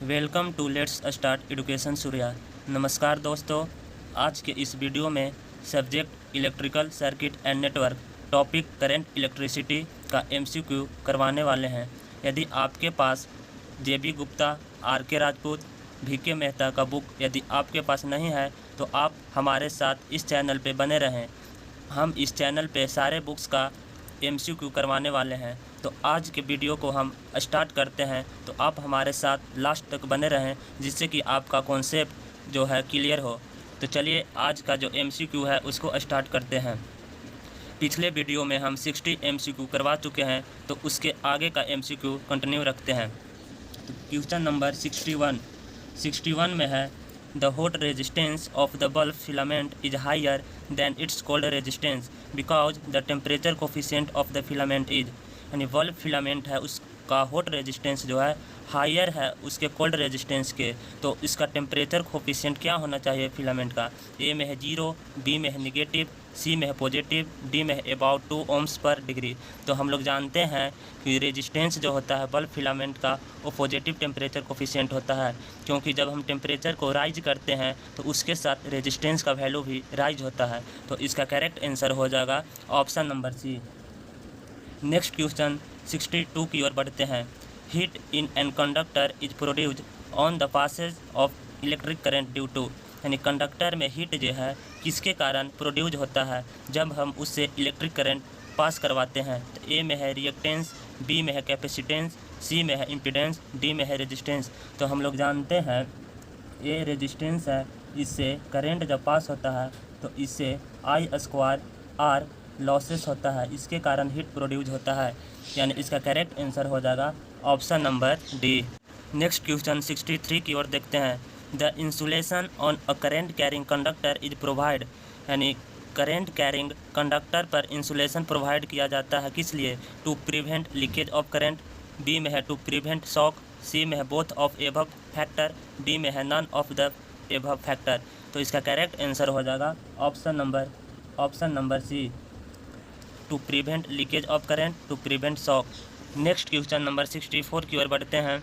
Welcome to let's start education Surya. नमस्कार दोस्तों, आज के इस वीडियो में subject electrical circuit and network, topic current electricity का एमसीक्यू करवाने वाले हैं। यदि आपके पास JB Gupta, R K. Rajput, V K. Mehta का बुक यदि आपके पास नहीं है तो आप हमारे साथ इस चैनल पे बने रहें। हम इस चैनल पे सारे बुक्स का एमसीक्यू करवाने वाले हैं। तो आज के वीडियो को हम स्टार्ट करते हैं, तो आप हमारे साथ लास्ट तक बने रहें जिससे कि आपका कॉन्सेप्ट जो है क्लियर हो। तो चलिए आज का जो एमसीक्यू है उसको स्टार्ट करते हैं। पिछले वीडियो में हम 60 एमसीक्यू करवा चुके हैं, तो उसके आगे का एमसीक्यू कंटिन्यू रखते हैं। तो क्वेश्चन नंबर 61 में है the hot resistance of the bulb filament is higher than its cold resistance because the temperature coefficient of the filament is, यानी बल्ब फिलामेंट है उसका हॉट रेजिस्टेंस जो है हायर है उसके कोल्ड रेजिस्टेंस के। तो इसका टेम्परेचर कोफिशिएंट क्या होना चाहिए फिलामेंट का? ए में है 0, बी में है निगेटिव, सी में है पॉजिटिव, डी में है अबाउट 2 ohms पर डिग्री। तो हम लोग जानते हैं कि रेजिस्टेंस जो होता है बल्ब फिलामेंट का वो पॉजिटिव टेम्परेचर कोफिशिएंट होता है, क्योंकि जब हम टेम्परेचर को राइज करते हैं तो उसके साथ रेजिस्टेंस का वैल्यू भी राइज होता है। तो इसका करेक्ट आंसर हो जाएगा option number C. Next question 62 की ओर बढ़ते हैं। Heat in an conductor is produced on the passage of electric current due to, यानी कंडक्टर में हीट जो है किसके कारण प्रोड्यूस होता है जब हम उससे इलेक्ट्रिक करंट पास करवाते हैं? तो ए में है रिएक्टेंस, बी में है कैपेसिटेंस, सी में है इम्पीडेंस, डी में है रेजिस्टेंस। तो हम लोग जानते हैं ये रेजिस्टेंस है, इससे करंट जब पास होता है तो इससे I² लॉसेस होता है, इसके कारण हीट प्रोड्यूस होता है, यानी इसका करेक्ट आंसर हो जाएगा option number D. Next question 63 की ओर देखते हैं। The insulation on a current carrying conductor is provide, यानी करेंट कैरिंग कंडक्टर पर इंसुलेशन प्रोवाइड किया जाता है किस लिए? To prevent leakage of current, B में है टू प्रिवेंट शॉक, सी में है both of above factor, D में है none of the above factor. तो इसका करेक्ट आंसर हो जाएगा option number C, to prevent leakage of current, to prevent shock. Next question number 64 की ओर बढ़ते हैं।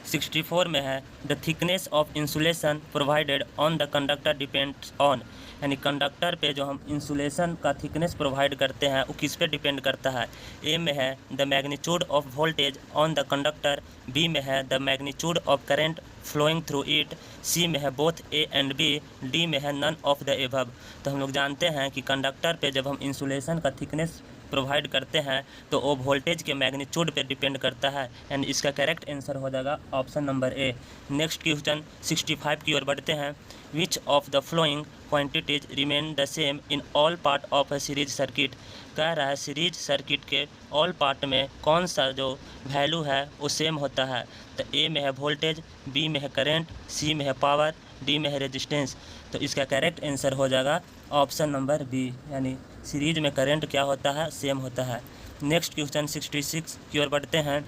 64 में है the thickness of insulation provided on the conductor depends on, यानी कंडक्टर पे जो हम इंसुलेशन का थिकनेस प्रोवाइड करते हैं वो किस पे डिपेंड करता है? ए में है the magnitude of voltage on the conductor, B में है the magnitude of current flowing through it, C में है both A and B, D में है नन ऑफ द एबव। तो हम लोग जानते हैं कि कंडक्टर पे जब हम इंसुलेशन का थिकनेस प्रोवाइड करते हैं तो वो वोल्टेज के मैग्नीट्यूड पे डिपेंड करता है, एंड इसका करेक्ट आंसर हो जाएगा option number A. Next question 65 की ओर बढ़ते हैं। विच of the flowing quantities remain the same in all part of a series circuit, कह रहा है सीरीज सर्किट के ऑल पार्ट में कौन सा जो वैल्यू है वो सेम होता है? तो ए में है वोल्टेज, बी में है करंट, सी में है पावर, डी में है रेजिस्टेंस। तो इसका करेक्ट आंसर हो जाएगा ऑप्शन नंबर बी, यानी सीरीज में करंट क्या होता है? सेम होता है। नेक्स्ट क्वेश्चन 66 की ओर बढ़ते हैं।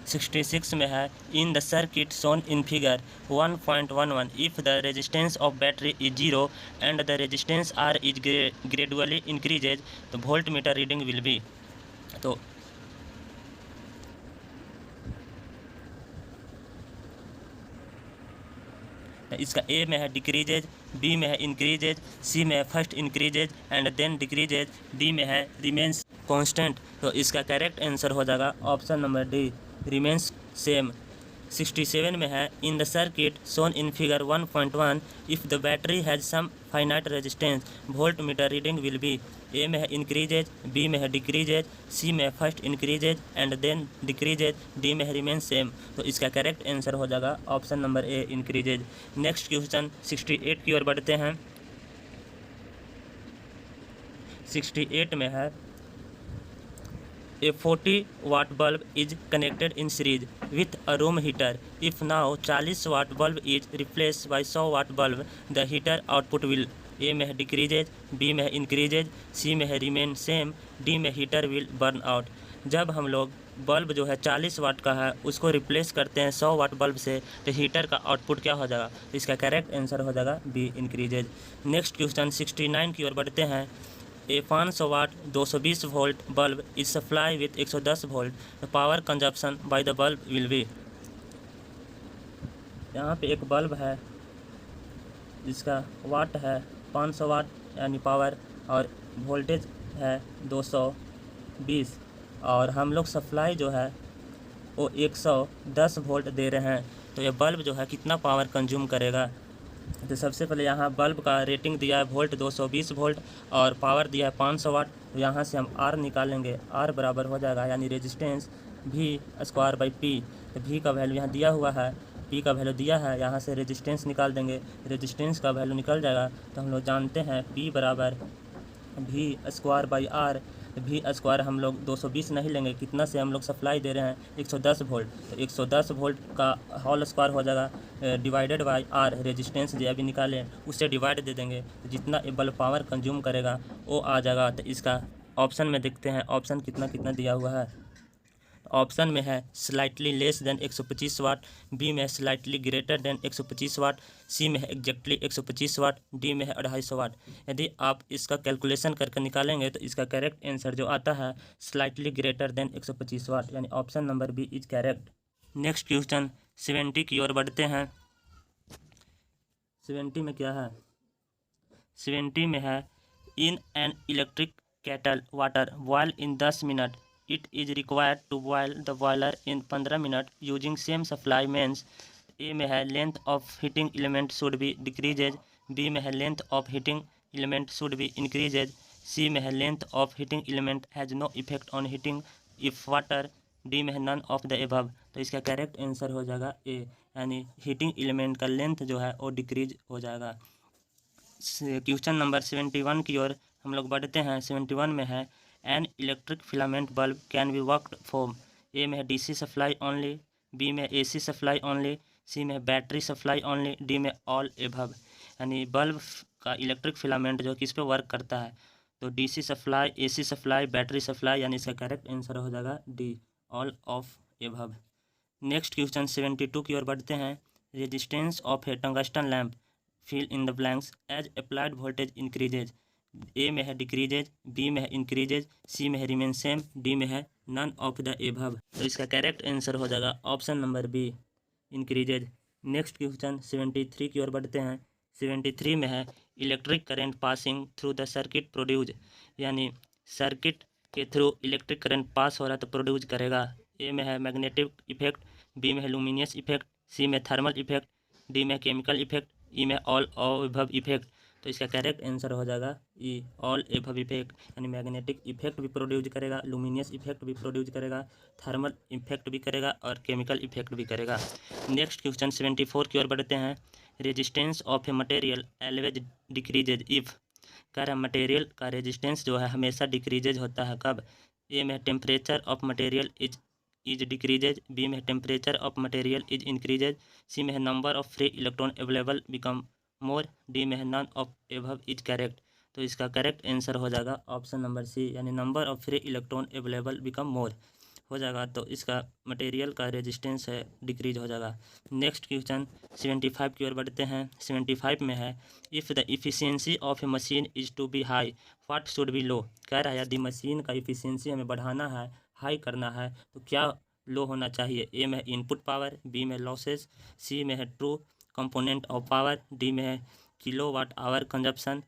66 में है in the circuit shown in figure 1.11 if the resistance of battery is 0 and the resistance R is gradually increases, तो volt meter reading will be. तो इसका ए में है डिक्रीजेज, बी में है इंक्रीजेज, सी में है first increases and then decreases, D में है रिमेंस कांस्टेंट। तो इसका करेक्ट आंसर हो जाएगा option number D, remains same. 67 में है in the circuit shown in figure 1.1 if the battery has some finite resistance volt meter reading will be. A में है इंक्रीजेज, बी में है डिक्रीजेज, सी में है first increases and then decreases, D में है रिमेन सेम। तो इसका करेक्ट आंसर हो जाएगा ऑप्शन नंबर ए, इंक्रीजेज। नेक्स्ट क्वेश्चन 68 की ओर बढ़ते हैं। 68 में है A 40 watt bulb is connected in series with a room heater. If now 40 watt bulb is replaced by 100 watt bulb, the heater output will A में है डिक्रीजेज, बी में है इंक्रीजेज, सी में है रिमेन सेम, डी में heater will burn out. जब हम लोग बल्ब जो है 40 वाट का है उसको रिप्लेस करते हैं 100 वाट बल्ब से, तो हीटर का आउटपुट क्या हो जाएगा? इसका करेक्ट आंसर हो जाएगा बी, इंक्रीजेज। नेक्स्ट क्वेश्चन 69 की ओर बढ़ते हैं। ए 500 वाट 220 volt bulb is supply with 110 volt, the power consumption by the bulb will be. यहाँ पे एक बल्ब है जिसका वाट है 500 वाट यानी पावर, और वोल्टेज है 220, और हम लोग सप्लाई जो है वो 110 वोल्ट दे रहे हैं। तो ये बल्ब जो है कितना पावर कंज्यूम करेगा। तो सबसे पहले यहाँ बल्ब का रेटिंग दिया है वोल्ट 220 वोल्ट और पावर दिया है 500 वाट। तो यहाँ से हम आर निकालेंगे, आर बराबर हो जाएगा यानी resistance V square by P. तो V का वैल्यू यहाँ दिया हुआ है, P का वैल्यू दिया है, यहाँ से रेजिस्टेंस निकाल देंगे, रेजिस्टेंस का वैल्यू निकल जाएगा। तो हम लोग जानते हैं P बराबर V square by R. V square हम लोग 220 नहीं लेंगे, कितना से हम लोग सप्लाई दे रहे हैं 110 वोल्ट, तो 110 वोल्ट का होल स्क्वायर हो जाएगा डिवाइडेड बाई आर, रेजिस्टेंस जो अभी निकालें उससे डिवाइड दे देंगे, तो जितना ये बल्ब पावर कंज्यूम करेगा वो आ जाएगा। तो इसका ऑप्शन में देखते हैं ऑप्शन कितना कितना दिया हुआ है। ऑप्शन में है स्लाइटली लेस देन 125 वाट, बी में है स्लाइटली ग्रेटर देन 125 वाट, सी में है एग्जैक्टली 125 वाट, डी में है 250 वाट। यदि आप इसका कैलकुलेशन करके निकालेंगे तो इसका करेक्ट आंसर जो आता है स्लाइटली ग्रेटर देन 125 वाट, यानी option number B is correct. Next question 70 की ओर बढ़ते हैं। 70 में क्या है, 70 में है in an electric kettle water boil in 10 minute, it is required to boil the boiler in 15 minutes using same supply means। A में है length of heating element should be decreases, B में है length of heating element should be increases, C में है length of heating element has no effect on heating of water, D में है none of the above. तो इसका correct answer हो जाएगा ए, यानी हीटिंग एलिमेंट का लेंथ जो है वो डिक्रीज हो जाएगा। क्वेश्चन नंबर 71 की ओर हम लोग बढ़ते हैं। 71 में है an electric filament bulb can be worked from, A में है डीसी सप्लाई ओनली, बी में एसी सप्लाई ओनली, सी में बैटरी सप्लाई ओनली, डी में ऑल एबव। यानी बल्ब का इलेक्ट्रिक फिलामेंट जो किस पे वर्क करता है, तो DC supply, AC supply, battery supply, यानी इसका करेक्ट आंसर हो जाएगा D, all of above. Next question 72 की ओर बढ़ते हैं। Resistance of A tungsten lamp fill in the blanks as applied voltage increases, A में है डिक्रीजेज, बी में है इंक्रीजेज, सी में है रिमेन सेम, डी में है नन ऑफ द एबव। तो इसका करेक्ट आंसर हो जाएगा option number B, increases. Next question 73 की ओर बढ़ते हैं। 73 में है electric current passing through the circuit produce, यानी सर्किट के थ्रू इलेक्ट्रिक करंट पास हो रहा है तो प्रोड्यूस करेगा। ए में है मैग्नेटिक इफेक्ट, बी में है लुमिनियस इफेक्ट, सी में थर्मल इफेक्ट, डी में केमिकल इफेक्ट, ई में ऑल एबव इफेक्ट। तो इसका करेक्ट आंसर हो जाएगा ई, ऑल एबव इफेक्ट, यानी मैग्नेटिक इफेक्ट भी प्रोड्यूस करेगा, लुमिनियस इफेक्ट भी प्रोड्यूस करेगा, थर्मल इफेक्ट भी करेगा और केमिकल इफेक्ट भी करेगा। नेक्स्ट क्वेश्चन 74 की ओर बढ़ते हैं। Resistance of a material always decreases if, कह रहा मटेरियल का रेजिस्टेंस जो है हमेशा डिक्रीजेज होता है कब, ए में temperature of material is decreases, B में temperature of material is increases, C में number of free electron available become more, D में none of above is correct. तो इसका करेक्ट आंसर हो जाएगा ऑप्शन नंबर सी, यानी number of free electron available become मोर हो जाएगा। तो इसका मटेरियल का रेजिस्टेंस है डिक्रीज हो जाएगा। नेक्स्ट क्वेश्चन 75 की ओर बढ़ते हैं। 75 में है if the efficiency of a machine is to be high what should be low, कह रहा है यदि मशीन का इफ़िशियंसी हमें बढ़ाना है, हाई करना है तो क्या लो होना चाहिए। ए में इनपुट पावर, बी में लॉसेस, सी में है true component of power, D में है किलोवाट आवर कंजप्शन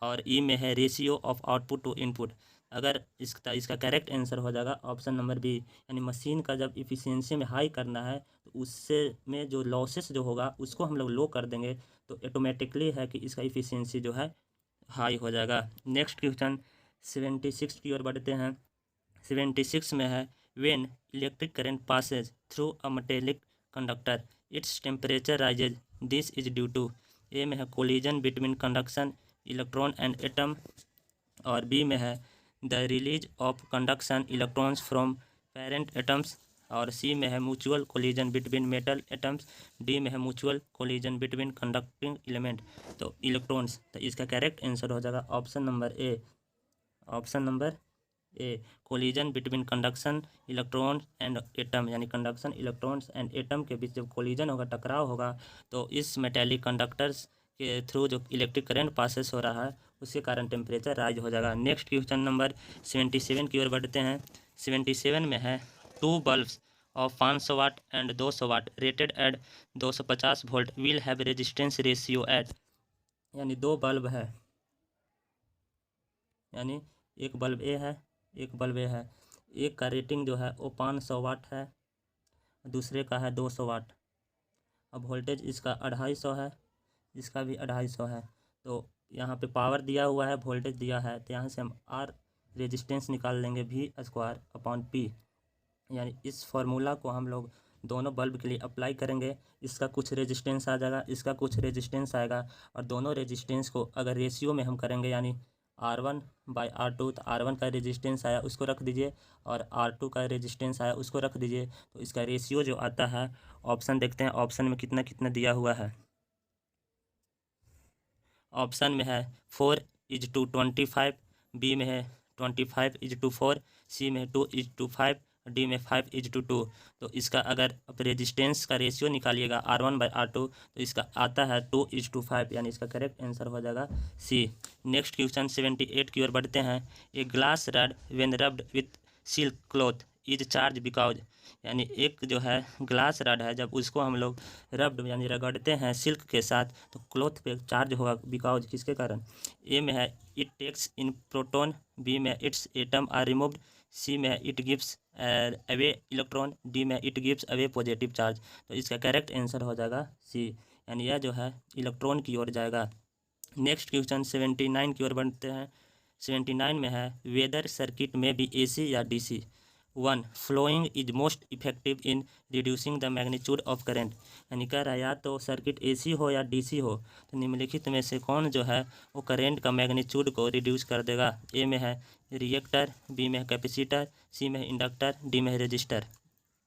और ई में है ratio of output to input. अगर इसका करेक्ट आंसर हो जाएगा ऑप्शन नंबर बी, यानी मशीन का जब इफ़िशियंसी में हाई करना है तो उससे में जो लॉसेस जो होगा उसको हम लोग लो कर देंगे तो ऑटोमेटिकली है कि इसका इफ़िशियंसी जो है हाई हो जाएगा। नेक्स्ट क्वेश्चन 76 की ओर बढ़ते हैं। 76 में है when electric current passes through a metallic conductor its temperature rises this is due to, A में है collision between conduction electron and atom और बी में है the release of conduction electrons from parent atoms और C में है mutual collision between metal atoms, D में है mutual collision between conducting element तो इलेक्ट्रॉन्स। तो इसका करेक्ट आंसर हो जाएगा option number A, option number A, collision between conduction electron and atom, यानी कंडक्शन इलेक्ट्रॉन्स एंड एटम के बीच जब कोलिजन होगा, टकराव होगा तो इस मेटेलिक कंडक्टर्स के थ्रू जो इलेक्ट्रिक करंट पासेस हो रहा है उसके कारण टेम्परेचर राइज हो जाएगा। नेक्स्ट क्वेश्चन नंबर 77 की ओर बढ़ते हैं। 77 में है 2 bulbs of 500 watt and 200 watt rated at 250 volt will have resistance ratio at, यानी 2 बल्ब है, यानी एक बल्ब ए है, एक बल्ब ए है। एक का रेटिंग जो है वो 500 वाट है, दूसरे का है 200 वाट। अब वोल्टेज इसका 250 है, इसका भी 250 है। तो यहाँ पे पावर दिया हुआ है, वोल्टेज दिया है, तो यहाँ से हम आर रेजिस्टेंस निकाल लेंगे V/P, यानी इस फॉर्मूला को हम लोग दोनों बल्ब के लिए अप्लाई करेंगे। इसका कुछ रेजिस्टेंस आ जाएगा, इसका कुछ रेजिस्टेंस आएगा, और दोनों रेजिस्टेंस को अगर रेशियो में हम करेंगे यानी R1/R2, तो R1 का रेजिस्टेंस आया उसको रख दीजिए और R2 का रेजिस्टेंस आया उसको रख दीजिए। तो इसका रेशियो जो आता है, ऑप्शन देखते हैं ऑप्शन में कितना कितना दिया हुआ है। ऑप्शन में है 4:25, बी में है 25:4, सी में 2:5, डी में 5:2। तो इसका अगर आप रेजिस्टेंस का रेशियो निकालिएगा R1/R2 तो इसका आता है 2:5, यानी इसका करेक्ट आंसर हो जाएगा सी। नेक्स्ट क्वेश्चन 78 की ओर बढ़ते हैं। A glass rod when rubbed with silk cloth is charge because, यानी एक जो है ग्लास रड है, जब उसको हम लोग रब्ड यानी रगड़ते हैं सिल्क के साथ तो क्लॉथ पे चार्ज होगा बिकॉज किसके कारण। ए में है it takes in proton, B में its atom are removed, C में है it gives away electron, D में it gives away positive charge. तो इसका करेक्ट आंसर हो जाएगा सी, यानी यह जो है इलेक्ट्रॉन की ओर जाएगा। नेक्स्ट क्वेश्चन 79 की ओर बढ़ते हैं। 79 में है वेदर सर्किट में भी AC या DC। 1. Following is most effective in reducing the magnitude of current, यानी कह रहा है या तो सर्किट AC हो या DC हो, तो निम्नलिखित में से कौन जो है वो करंट का मैग्नीट्यूड को रिड्यूस कर देगा। ए में है रिएक्टर, बी में है कैपेसिटर, सी में है इंडक्टर, डी में है रजिस्टर।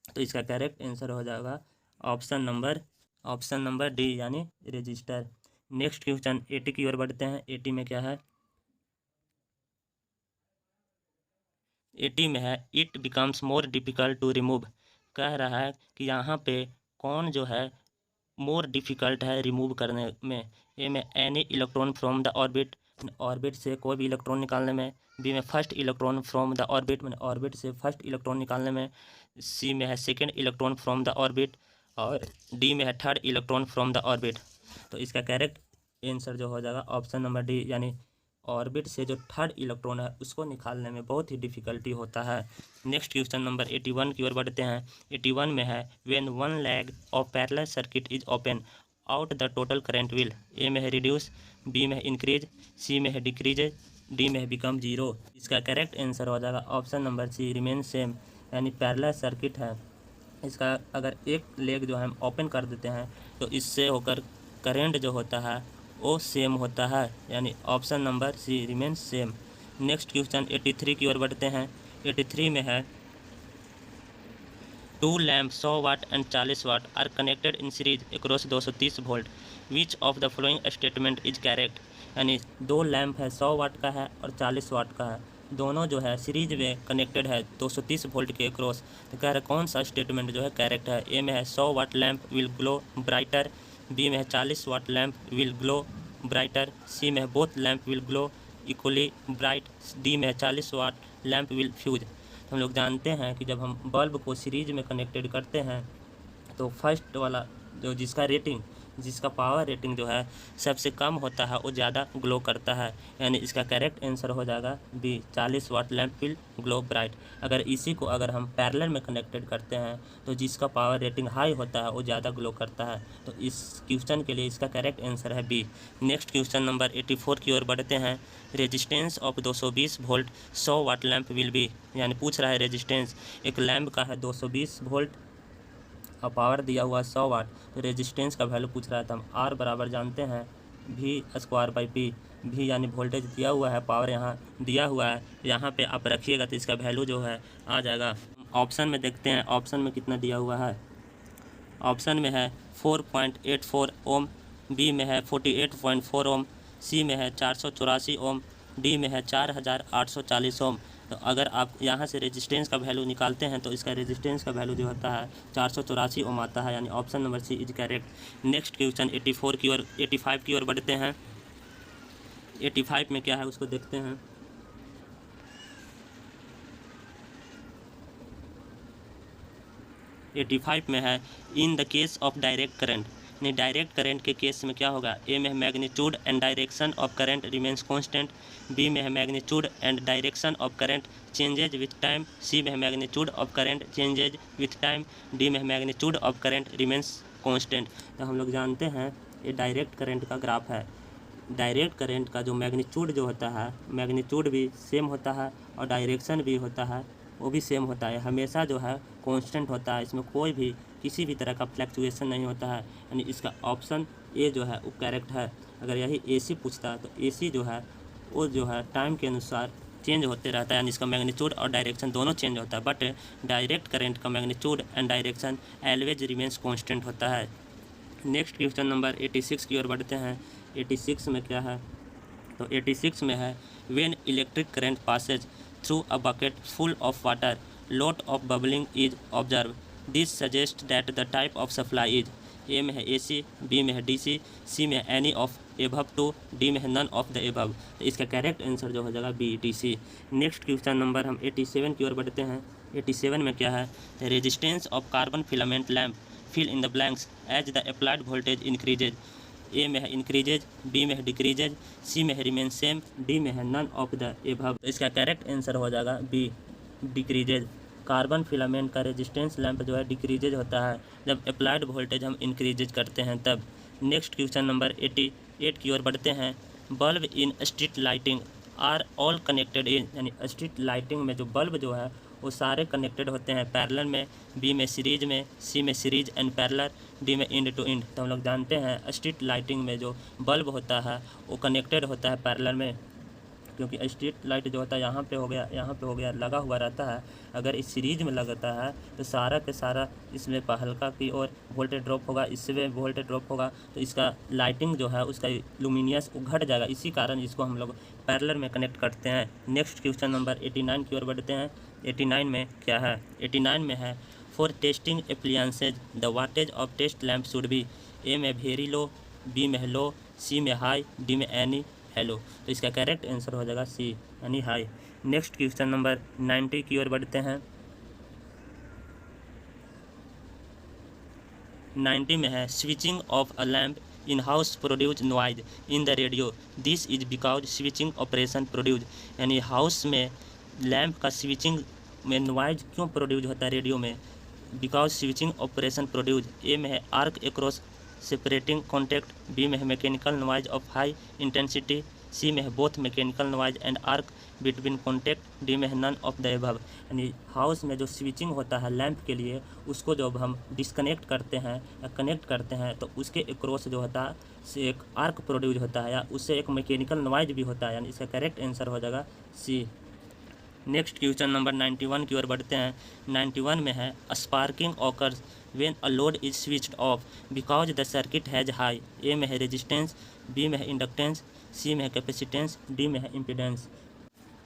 तो इसका करेक्ट आंसर हो जाएगा ऑप्शन नंबर डी, यानी रजिस्टर। नेक्स्ट क्वेश्चन 80 की ओर बढ़ते हैं। 80 में क्या है, 80 में है it becomes more difficult to remove, कह रहा है कि यहाँ पे कौन जो है मोर डिफ़िकल्ट है रिमूव करने में। ए में any electron from the orbit, orbit से कोई भी इलेक्ट्रॉन निकालने में। बी में first electron from the orbit, मैंने ऑर्बिट से फर्स्ट इलेक्ट्रॉन निकालने में। सी में है second electron from the orbit, और डी में है third electron from the orbit. तो इसका करेक्ट आंसर जो हो जाएगा ऑप्शन नंबर डी, यानी ऑर्बिट से जो थर्ड इलेक्ट्रॉन है उसको निकालने में बहुत ही डिफ़िकल्टी होता है। नेक्स्ट क्वेश्चन नंबर 81 की ओर बढ़ते हैं। 81 में है when one leg of parallel circuit is open out the total current will. A में है रिड्यूस, बी में है इंक्रीज, सी में है डिक्रीज, डी में है बिकम जीरो। इसका करेक्ट आंसर हो जाएगा option number C, remain same, यानी पैरेलल सर्किट है, इसका अगर एक लेग जो है हम ओपन कर देते हैं तो इससे होकर करंट जो होता है वो सेम होता है, यानी option number C, remain same. Next question 83 की ओर बढ़ते हैं। 83 में है 2 lamp 100 watt and 40 watt are connected in series across 230 volt, which of the following statement is correct, यानी 2 लैम्प है 100 वाट का है और 40 वाट का है, दोनों जो है सीरीज में कनेक्टेड है 230 वोल्ट के अक्रॉस। तो कह रहे कौन सा स्टेटमेंट जो है करेक्ट है। ए में है 100 watt lamp will glow brighter, B में है 40 watt lamp will glow brighter, C में है both lamp will glow equally bright, D में है 40 वाट लैम्प विल फ्यूज। हम लोग जानते हैं कि जब हम बल्ब को सीरीज में कनेक्टेड करते हैं तो फर्स्ट वाला जो जिसका पावर रेटिंग जो है सबसे कम होता है वो ज़्यादा ग्लो करता है, यानी इसका करेक्ट आंसर हो जाएगा B, 40 watt lamp will glow bright. अगर इसी को अगर हम पैरेलल में कनेक्टेड करते हैं तो जिसका पावर रेटिंग हाई होता है वो ज़्यादा ग्लो करता है, तो इस क्वेश्चन के लिए इसका करेक्ट आंसर है बी। नेक्स्ट क्वेश्चन नंबर 84 की ओर बढ़ते हैं। Resistance of 220 volt 100 watt lamp will be, यानी पूछ रहा है रेजिस्टेंस एक लैम्प का है 220 वोल्ट और पावर दिया हुआ 100 वाट, तो रेजिस्टेंस का वैल्यू पूछ रहा है। तो हम आर बराबर जानते हैं V²/P, भी यानी वोल्टेज दिया हुआ है, पावर यहाँ दिया हुआ है, यहाँ पे आप रखिएगा तो इसका वैल्यू जो है आ जाएगा। ऑप्शन में देखते हैं ऑप्शन में कितना दिया हुआ है। ऑप्शन में है 4.84 ओम, बी में है 48.4 ओम, सी में है 484 ओम, डी में है 4840 ओम। तो अगर आप यहाँ से रेजिस्टेंस का वैल्यू निकालते हैं तो इसका रेजिस्टेंस का वैल्यू जो होता है 484 ओम आता है, यानी option number C is correct. Next question 84 की ओर 85 की ओर बढ़ते हैं। 85 में क्या है उसको देखते हैं। एटी फाइव में है in the case of direct current, नहीं डायरेक्ट करंट के केस में क्या होगा। ए में है magnitude and direction of current remains constant, B में है magnitude and direction of current changes with time, C में है magnitude of current changes with time, D में है magnitude of current remains constant. तो हम लोग जानते हैं ये डायरेक्ट करंट का ग्राफ है। डायरेक्ट करंट का जो मैग्नीट्यूड जो होता है, मैग्नीट्यूड भी सेम होता है और डायरेक्शन भी होता है वो भी सेम होता है, हमेशा जो है कांस्टेंट होता है, इसमें कोई भी किसी भी तरह का फ्लक्चुएशन नहीं होता है, यानी इसका ऑप्शन ए जो है वो करेक्ट है। अगर यही एसी पूछता तो एसी जो है वो जो है टाइम के अनुसार चेंज होते रहता है, यानी इसका मैग्नीट्यूड और डायरेक्शन दोनों चेंज होता है, बट डायरेक्ट करंट का magnitude and direction always remains constant होता है। नेक्स्ट क्वेश्चन नंबर 86 की ओर बढ़ते हैं। 86 में क्या है, तो 86 में है when electric current passes through a bucket full of water lot of bubbling is observed, this suggests that the type of supply is, ए में है AC, बी में है DC, सी में है any of above two, D में है none of the above. तो इसका करेक्ट आंसर जो हो जाएगा B DC। Next question number हम 87 की ओर बढ़ते हैं। 87 में क्या है, resistance of carbon filament lamp fill in the blanks as the applied voltage increases. A में है इंक्रीजेज, बी में है डिक्रीजेज, सी में है रिमेन सेम, डी में है नन ऑफ द एबव। तो इसका करेक्ट आंसर हो जाएगा बी डिक्रीजेज। कार्बन फिलामेंट का रेजिस्टेंस लैंप जो है डिक्रीजेज होता है जब अप्लाइड वोल्टेज हम इंक्रीजेज करते हैं तब। नेक्स्ट क्वेश्चन नंबर 88 की ओर बढ़ते हैं। Bulb in street lighting are all connected in, यानी स्ट्रीट लाइटिंग में जो बल्ब जो है वो सारे कनेक्टेड होते हैं पैरेलल में, बी में सीरीज में, सी में सीरीज एंड पैरेलल, डी में इंड टू इंड। तो हम लोग जानते हैं स्ट्रीट लाइटिंग में जो बल्ब होता है वो कनेक्टेड होता है पैरेलल में, क्योंकि स्ट्रीट लाइट जो होता है यहाँ पे हो गया, यहाँ पे हो गया, लगा हुआ रहता है। अगर इस सीरीज में लगता है तो सारा के सारा इसमें हल्का की ओर वोल्टेज ड्रॉप होगा, इसमें वोल्टेज ड्रॉप होगा, तो इसका लाइटिंग जो है उसका लुमिनियस वो घट जाएगा, इसी कारण इसको हम लोग पैरेलल में कनेक्ट करते हैं। नेक्स्ट क्वेश्चन नंबर 89 की ओर बढ़ते हैं। 89 में क्या है, 89 में है for testing appliances the wattage of test lamp should be, A में वेरी लो, बी में लो, सी में हाई, डी में एनी हेलो। तो इसका करेक्ट आंसर हो जाएगा सी यानी हाई। नेक्स्ट क्वेश्चन नंबर 90 की ओर बढ़ते हैं। 90 में है switching off a lamp in house produce noise in the radio, this is because switching operation produce, यानी हाउस में लैम्प का स्विचिंग में नॉइज क्यों प्रोड्यूस होता है रेडियो में, because switching operation produce. A में है arc across separating contact, B में है mechanical noise of high intensity, C में है both mechanical noise and arc between contact, D में है नन ऑफ द एबव। यानी हाउस में जो स्विचिंग होता है लैंप के लिए उसको जब हम डिस्कनेक्ट करते हैं या कनेक्ट करते हैं तो उसके एक्रॉस जो होता है से एक आर्क प्रोड्यूस होता है या उससे एक मैकेनिकल नॉइज भी होता है, यानी इसका करेक्ट आंसर हो जाएगा सी। नेक्स्ट क्वेश्चन नंबर 91 की ओर बढ़ते हैं। 91 में है sparking occurs when a load is switched off because the circuit has high, A में है रेजिस्टेंस, बी में है इंडक्टेंस, सी में है कैपेसिटेंस, डी में है इम्पीडेंस।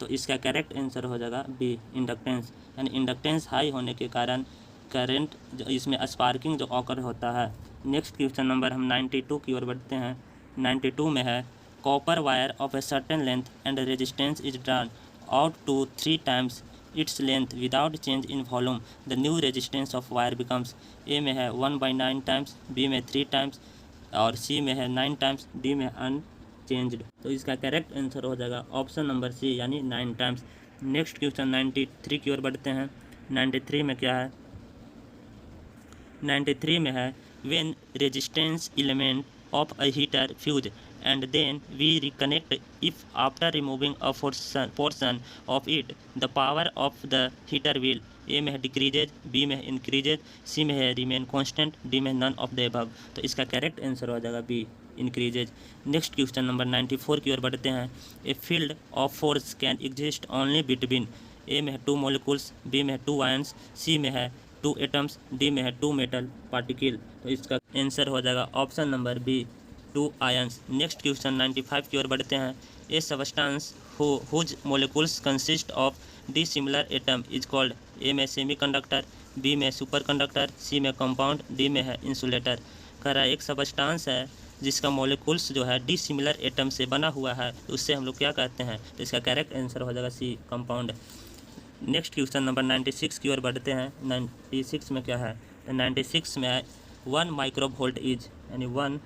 तो इसका करेक्ट आंसर हो जाएगा बी इंडक्टेंस, यानी इंडक्टेंस हाई होने के कारण करंट जो इसमें स्पार्किंग जो ऑकर होता है। नेक्स्ट क्वेश्चन नंबर हम 92 की ओर बढ़ते हैं। 92 में है copper wire of a certain length and resistance is drawn out to 3 times its length without change in volume, the new resistance of wire becomes, A में है 1/9 times, B में 3 times और C में है 9 times, D में unchanged. तो इसका correct answer हो जाएगा ऑप्शन नंबर सी यानी 9 times। नेक्स्ट क्वेश्चन 93 की ओर बढ़ते हैं। 93 में क्या है, 93 में है when resistance element of a heater fuse and then we reconnect if after removing a portion of it the power of the heater will, ए में है डिक्रीजेज, बी में है इंक्रीजेज, सी में है रिमेन कांस्टेंट, डी में none of the above. तो इसका correct answer हो जाएगा B increases. Next question number 94 की ओर बढ़ते हैं। A field of force can exist only between, A में है 2 मॉलिक्यूल्स, बी में है 2 आयंस, सी में है 2 एटम्स, डी में है 2 मेटल पार्टिकल। तो इसका आंसर हो जाएगा option number B 2 ions. Next question 95 की ओर बढ़ते हैं। A substance whose molecules consist of dissimilar atom is called, A में सेमीकंडक्टर, बी में सुपरकंडक्टर, सी में कंपाउंड, डी में है इंसुलेटर। कह रहा है एक सबस्टांस है जिसका मॉलिक्यूल्स जो है डिसिमिलर एटम से बना हुआ है, तो उससे हम लोग क्या कहते हैं, तो इसका करेक्ट आंसर हो जाएगा सी, कंपाउंड। नेक्स्ट क्वेश्चन नंबर 96 की ओर बढ़ते हैं। 96 में क्या है, तो 96 में है 1 माइक्रोवोल्ट इज, यानी 1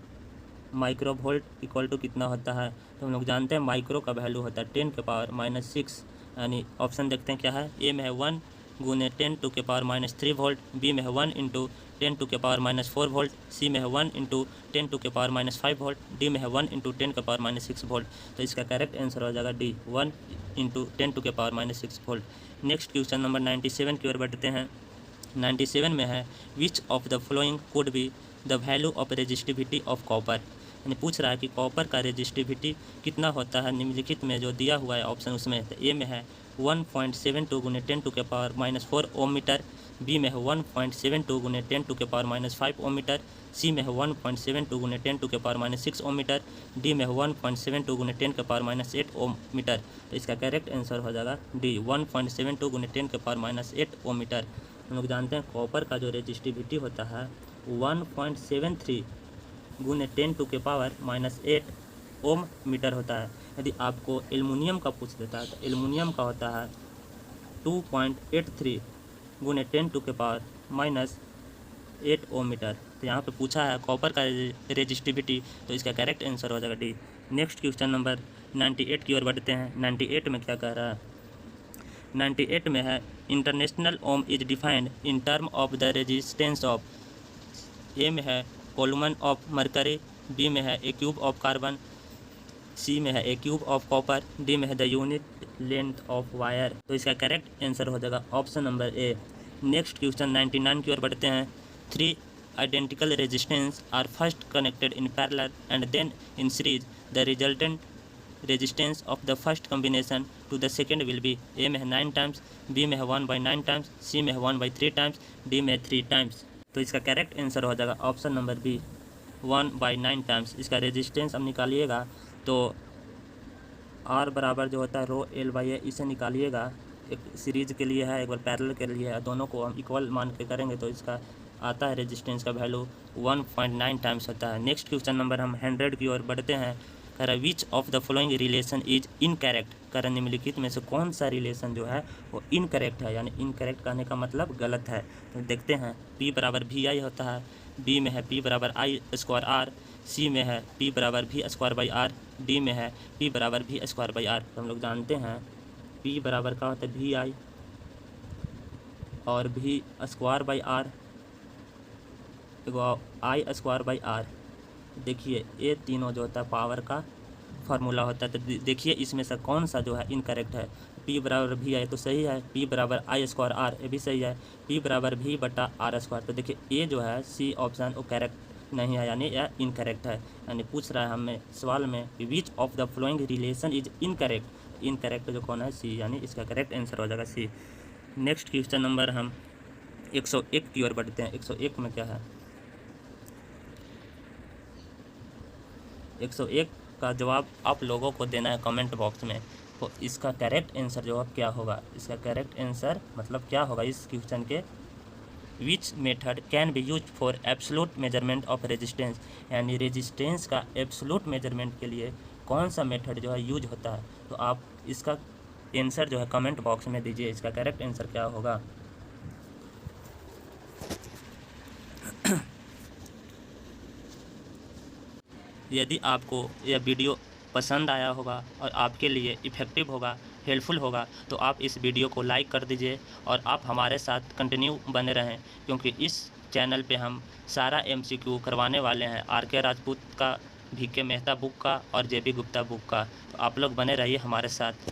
माइक्रोवोल्ट इक्वल टू कितना होता है, तो हम लोग जानते हैं माइक्रो का वैल्यू होता है 10⁻⁻⁶, यानी ऑप्शन देखते हैं क्या है। ए में है 1 गुने 10⁻³ वोल्ट, बी में है 1 इंटू 10⁻⁴ वोल्ट, सी में है 1 इंटू 10⁻⁵ वोल्ट, डी में है 1 इंटू 10⁻�6 वोल्ट। तो इसका करेक्ट आंसर हो जाएगा D, 1 into 10⁻�6 volt. Next question number 97 की ओर बढ़ते हैं। 97 में है विच of the following could be the value of resistivity of copper, यानी पूछ रहा है कि कॉपर का रेजिस्टिविटी कितना होता है निम्नलिखित में जो दिया हुआ है ऑप्शन उसमें। तो ए में है 1.72 गुने 10⁻⁴ ओम मीटर, बी में है 1.72 गुने 10⁻⁵ ओम मीटर, सी में है 1.72 गुने 10⁻�6 ओम मीटर, डी में है 1.72 गुने 10⁻⁸ ओम मीटर। तो इसका करेक्ट आंसर हो जाएगा डी, 1.72 गुने 10⁻⁸ ओम मीटर। हम लोग जानते हैं कॉपर का जो रेजिस्टिविटी होता है 1.73 गुने 10⁻⁸ ओम मीटर होता है। यदि आपको एल्युमिनियम का पूछ देता है तो एल्युमिनियम का होता है 2.83 गुने 10⁻⁸ ओम मीटर। तो यहाँ पे पूछा है कॉपर का रेजिस्टिविटी, तो इसका करेक्ट आंसर हो जाएगा डी। नेक्स्ट क्वेश्चन नंबर 98 की ओर बढ़ते हैं। 98 में क्या कह रहा है, 98 में है international ohm is defined in term of the resistance of, A में है कोलमन ऑफ मरकरी, बी में है a cube of carbon, C में है a cube of copper, D में है the unit length of wire. तो इसका करेक्ट आंसर हो जाएगा option number A. Next question 99 की ओर बढ़ते हैं। 3 identical resistance are first connected in parallel and then in series, the resultant resistance of the first combination to the second will be, A में है 9 times, B में है 1/9 times, सी में है 1/3 टाइम्स, डी में 3 टाइम्स। तो इसका करेक्ट आंसर हो जाएगा ऑप्शन नंबर बी, 1/9 टाइम्स। इसका रेजिस्टेंस हम निकालिएगा तो आर बराबर जो होता है रो L/A, इसे निकालिएगा। एक सीरीज के लिए है, एक बार पैरेलल के लिए है, दोनों को हम इक्वल मान के करेंगे तो इसका आता है रेजिस्टेंस का वैल्यू 1.9 टाइम्स होता है। नेक्स्ट क्वेश्चन नंबर हम 100 की ओर बढ़ते हैं। कह रहा है विच of the following relation is incorrect, कह रहा निम्नलिखित में से कौन सा रिलेशन जो है वो इनकरेक्ट है, यानी इनकरेक्ट कहने का मतलब गलत है। तो देखते हैं P बराबर VI होता है, बी में है P बराबर I²R, सी में है P बराबर V²/R, डी में है P बराबर V²/R। तो हम लोग जानते हैं P बराबर का होता है VI और V²/R I²/R। देखिए ये तीनों जो होता है पावर का फार्मूला होता है। तो देखिए इसमें से कौन सा जो है इनकरेक्ट है। P बराबर VI तो सही है, P बराबर I²R ये भी सही है, P बराबर V/R²। तो देखिए ये जो है सी ऑप्शन वो करेक्ट नहीं है, यानी यह इनकरेक्ट है। यानी पूछ रहा है हमें सवाल में कि विच of the following relation is incorrect, incorrect जो कौन है सी, यानी इसका करेक्ट आंसर हो जाएगा सी। नेक्स्ट क्वेश्चन नंबर हम 101 की ओर बढ़ते हैं। 101 में क्या है, 101 का जवाब आप लोगों को देना है कमेंट बॉक्स में। तो इसका करेक्ट आंसर जो क्या होगा, इसका करेक्ट आंसर मतलब क्या होगा इस क्वेश्चन के, which method can be use for absolute measurement of resistance, यानी रेजिस्टेंस का एब्सोल्यूट मेजरमेंट के लिए कौन सा मेथड जो है यूज होता है। तो आप इसका आंसर जो है कमेंट बॉक्स में दीजिए, इसका करेक्ट आंसर क्या होगा। यदि आपको यह वीडियो पसंद आया होगा और आपके लिए इफ़ेक्टिव होगा, हेल्पफुल होगा, तो आप इस वीडियो को लाइक कर दीजिए और आप हमारे साथ कंटिन्यू बने रहें, क्योंकि इस चैनल पे हम सारा MCQ करवाने वाले हैं, RK राजपूत का, VK मेहता बुक का और JB गुप्ता बुक का। तो आप लोग बने रहिए हमारे साथ।